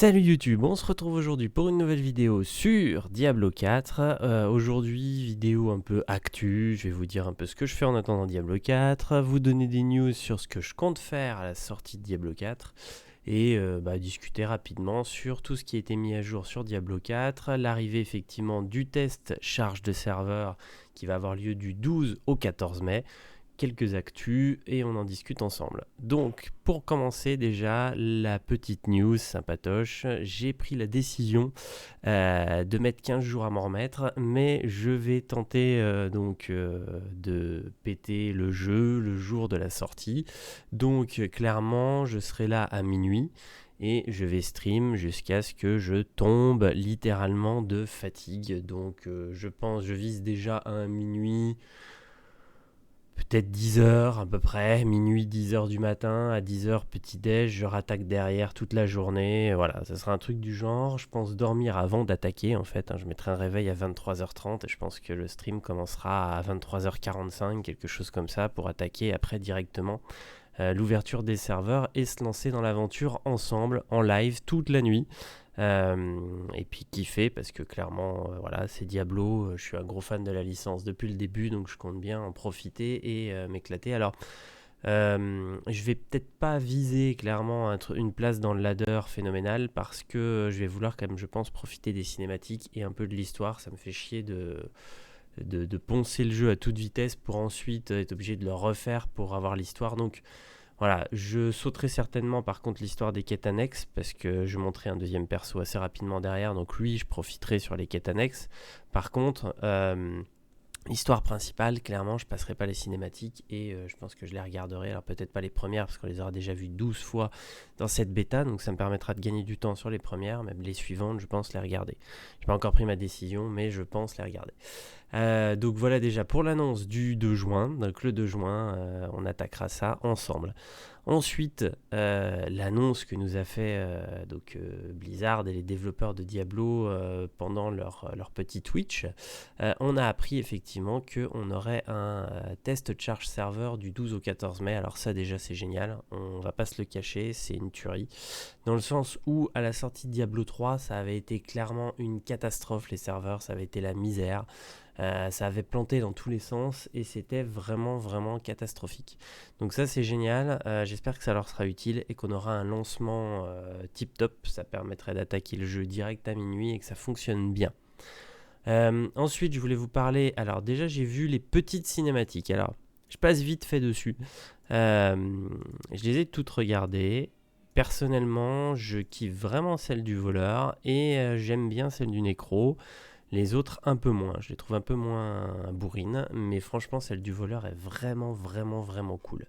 Salut YouTube, on se retrouve aujourd'hui pour une nouvelle vidéo sur Diablo 4. Aujourd'hui, vidéo un peu actu, je vais vous dire un peu ce que je fais en attendant Diablo 4, vous donner des news sur ce que je compte faire à la sortie de Diablo 4 et discuter rapidement sur tout ce qui a été mis à jour sur Diablo 4, l'arrivée effectivement du test charge de serveur qui va avoir lieu du 12 au 14 mai. Quelques actus et on en discute ensemble. Donc, pour commencer déjà, la petite news sympatoche, j'ai pris la décision de mettre 15 jours à m'en remettre, mais je vais tenter de péter le jeu le jour de la sortie. Donc, clairement, je serai là à minuit et je vais stream jusqu'à ce que je tombe littéralement de fatigue. Donc, je vise déjà à un minuit. Peut-être 10 heures à peu près, minuit 10 heures du matin, à 10 heures petit déj, je rattaque derrière toute la journée, voilà, ça sera un truc du genre, je pense dormir avant d'attaquer en fait, je mettrai un réveil à 23h30 et je pense que le stream commencera à 23h45, quelque chose comme ça, pour attaquer après directement l'ouverture des serveurs et se lancer dans l'aventure ensemble, en live, toute la nuit. Et puis kiffer parce que clairement voilà, c'est Diablo, je suis un gros fan de la licence depuis le début, donc je compte bien en profiter et m'éclater. Alors je vais peut-être pas viser clairement une place dans le ladder phénoménal parce que je vais vouloir quand même, je pense, profiter des cinématiques et un peu de l'histoire. Ça me fait chier de poncer le jeu à toute vitesse pour ensuite être obligé de le refaire pour avoir l'histoire. Donc voilà, je sauterai certainement par contre l'histoire des quêtes annexes parce que je monterai un deuxième perso assez rapidement derrière, donc lui je profiterai sur les quêtes annexes. Par contre, l'histoire principale, clairement je passerai pas les cinématiques et je pense que je les regarderai, alors peut-être pas les premières parce qu'on les aura déjà vues 12 fois dans cette bêta, donc ça me permettra de gagner du temps sur les premières, même les suivantes je pense les regarder. J'ai pas encore pris ma décision mais je pense les regarder. Donc voilà déjà pour l'annonce du 2 juin. Donc le 2 juin, on attaquera ça ensemble. Ensuite, l'annonce que nous a fait Blizzard et les développeurs de Diablo pendant leur petit Twitch, on a appris effectivement qu'on aurait un test charge server du 12 au 14 mai. Alors ça déjà c'est génial, on va pas se le cacher, c'est une tuerie. Dans le sens où à la sortie de Diablo 3, ça avait été clairement une catastrophe les serveurs, ça avait été la misère. Ça avait planté dans tous les sens et c'était vraiment vraiment catastrophique. Donc ça c'est génial, j'espère que ça leur sera utile et qu'on aura un lancement tip top, ça permettrait d'attaquer le jeu direct à minuit et que ça fonctionne bien. Ensuite je voulais vous parler, alors déjà j'ai vu les petites cinématiques, alors je passe vite fait dessus, je les ai toutes regardées. Personnellement je kiffe vraiment celle du voleur et j'aime bien celle du nécro. Les autres, un peu moins. Je les trouve un peu moins bourrines, mais franchement, celle du voleur est vraiment, vraiment, vraiment cool.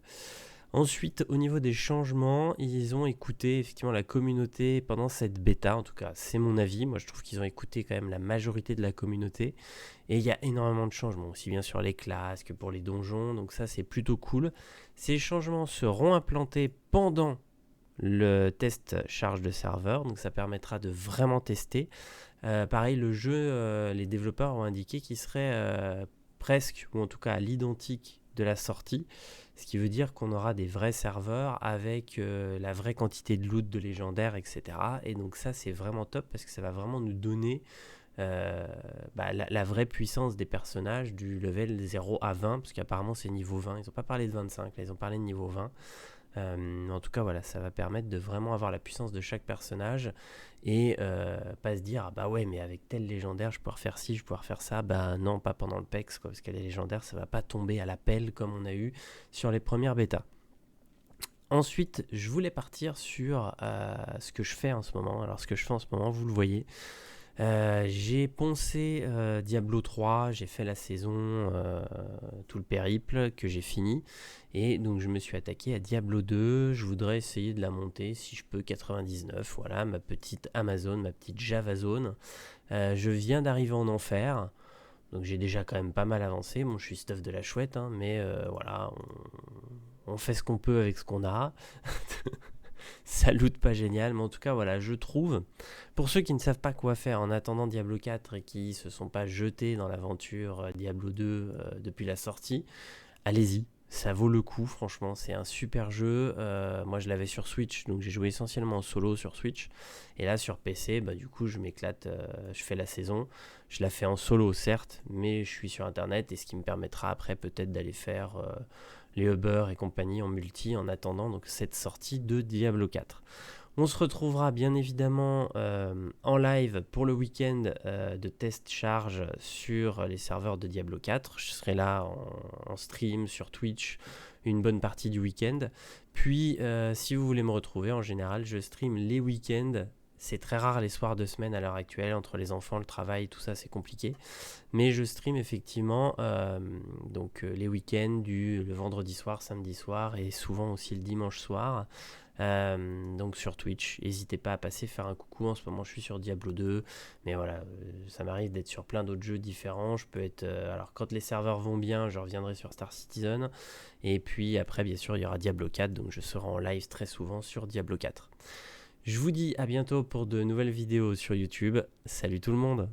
Ensuite, au niveau des changements, ils ont écouté effectivement la communauté pendant cette bêta. En tout cas, c'est mon avis. Moi, je trouve qu'ils ont écouté quand même la majorité de la communauté. Et il y a énormément de changements, aussi bien sur les classes que pour les donjons. Donc ça, c'est plutôt cool. Ces changements seront implantés pendant le test charge de serveur, donc ça permettra de vraiment tester. Pareil, le jeu, les développeurs ont indiqué qu'il serait presque, ou en tout cas à l'identique de la sortie, ce qui veut dire qu'on aura des vrais serveurs avec la vraie quantité de loot, de légendaires, etc. Et donc ça, c'est vraiment top parce que ça va vraiment nous donner la vraie puissance des personnages du level 0 à 20, parce qu'apparemment c'est niveau 20, ils n'ont pas parlé de 25, là ils ont parlé de niveau 20. En tout cas voilà, ça va permettre de vraiment avoir la puissance de chaque personnage et pas se dire ah bah ouais mais avec tel légendaire je peux refaire ci, je peux refaire ça. Bah non, pas pendant le PEX quoi, parce que les légendaires ça va pas tomber à la pelle comme on a eu sur les premières bêtas. Ensuite je voulais partir sur ce que je fais en ce moment. Alors ce que je fais en ce moment, vous le voyez, j'ai poncé Diablo 3, j'ai fait la saison, tout le périple que j'ai fini. Et donc je me suis attaqué à Diablo 2, je voudrais essayer de la monter si je peux 99, voilà, ma petite Amazon, ma petite Java Zone. Je viens d'arriver en enfer, donc j'ai déjà quand même pas mal avancé, bon je suis stuff de la chouette, hein, mais voilà, on fait ce qu'on peut avec ce qu'on a. Ça loot pas génial, mais en tout cas voilà, je trouve, pour ceux qui ne savent pas quoi faire en attendant Diablo 4 et qui se sont pas jetés dans l'aventure Diablo 2 depuis la sortie, allez-y, Ça vaut le coup, franchement, c'est un super jeu. Moi, je l'avais sur Switch, donc j'ai joué essentiellement en solo sur Switch. Et là, sur PC, bah, du coup, je m'éclate, je fais la saison. Je la fais en solo, certes, mais je suis sur Internet, et ce qui me permettra après peut-être d'aller faire les Uber et compagnie en multi en attendant donc cette sortie de Diablo 4. On se retrouvera bien évidemment en live pour le week-end de test charge sur les serveurs de Diablo 4. Je serai là en stream sur Twitch une bonne partie du week-end. Puis si vous voulez me retrouver, en général, je stream les week-ends. C'est très rare les soirs de semaine à l'heure actuelle, entre les enfants, le travail, tout ça, c'est compliqué. Mais je stream effectivement les week-ends, le vendredi soir, samedi soir et souvent aussi le dimanche soir. Donc sur Twitch, n'hésitez pas à passer faire un coucou. En ce moment, je suis sur Diablo 2, mais voilà, ça m'arrive d'être sur plein d'autres jeux différents. Je peux être, alors quand les serveurs vont bien, je reviendrai sur Star Citizen, et puis après, bien sûr, il y aura Diablo 4, donc je serai en live très souvent sur Diablo 4. Je vous dis à bientôt pour de nouvelles vidéos sur YouTube. Salut tout le monde!